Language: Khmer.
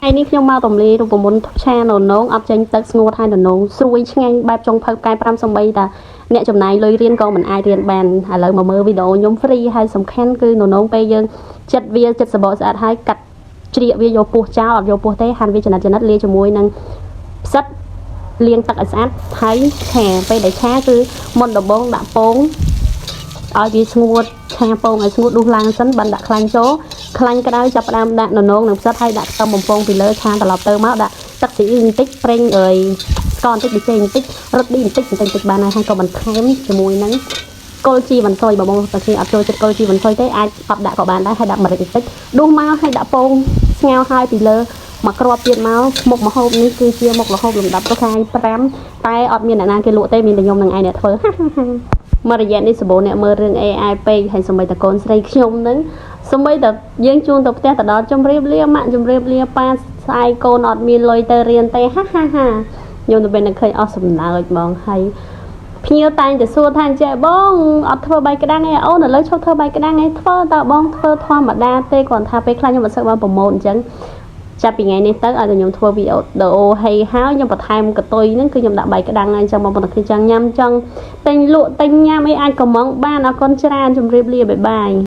ngày níខ្ញុំមកតំលីរូបមន្តឆាននងអត់ចេញទឹកស្ងួតហើយនងស្រួយឆ្ងាញ់បែបចុងភៅកែ5សំបីតាអ្នកចំណាយលុយរៀនក៏មិនអាចរៀនបានឥឡូវមកមើលវីដេអូខ្ញុំ free ហើយសំខាន់គឺនងពេលយើងចិត្តវាចិត្តសបកស្អាតហើយកាត់ជ្រៀកវាយកពោះចោលអត់យកពោះទេហាន់វាចំណិតលាយជាមួយនឹងផ្សិតលាងទឹកឲ្យស្អាតហើយឆាពេលដែលឆាគឺមុនដំបូងដាក់ពងឲ្យវាស្ងួតឆាពងឲ្យស្ងួតដុះឡើងសិនបានដាក់ខ្លាញ់ចូលខ្លាញ់ក្តៅចាប់ផ្ដើមដាក់នងនឹងផ្សិតហើយដាក់ខ្ទឹមបំពងពីលើឆាត្រឡប់ទៅមកដាក់ទឹកស៊ីអ៊ីបន្តិចប្រេងអើយស្ករបន្តិចប៊ីចេងបន្តិចរឹតឌីបន្តិចបានហើយក៏បន្ថែមជាមួយនឹងគល់ជីវ៉ាន់ស៊ុយបងតាគេអត់ចូលចិត្តគល់ជីវ៉ាន់ស៊ុយទេអាចអត់ដាក់ក៏បានដែរហើយដាក់ម្រេចបន្តិចដួសមកហើយដាក់ពងស្ងោរហើយពីលើមកគ្រាប់ទៀតមកមុខម្ហូបនេះគឺជាមុខម្ហូបលំដាប់ទៅខាង5តែអត់មានអ្នកណាគេលក់ទេមានតែខ្ញុំនឹងឯងអ្នកធ្វើមករយៈនេះសម្បូរអ្នកមើលរឿង AI ពេកហើយសម្បីតែកូនស្រីខ្ញុំនឹងសម្បីតែយើងជួនទៅផ្ទះទៅដល់ជំរាបលាម៉ាក់ជំរាបលាប៉ាស្អែកកូនអត់មានលុយទៅរៀនទេខ្ញុំទៅពេលនឹងឃើញអស់សំណើចហ្មងហើយភ្ញៀវតែងតែសួរថាចេះបងអត់ធ្វើបាយក្តាំងឯអូនឥឡូវឈប់ធ្វើបាយក្តាំងឯធ្វើតើបងធ្វើធម្មតាទេគ្រាន់ថាពេលខ្លះខ្ញុំមិនសូវបានប្រម៉ូទអញ្ចឹងចាប់ពីថ្ងៃនេះទៅឲ្យតែខ្ញុំធ្វើវីដេអូហើយខ្ញុំបន្ថែមកតុយហ្នឹងគឺខ្ញុំដាក់បាយក្តាំងហើយអញ្ចឹងបងប្អូនគេចង់ញ៉ាំចង់ទិញលក់ទិញញ៉ាំអីអាចកំងបានអរគុណច្រើនជម្រាបលាបាយបាយ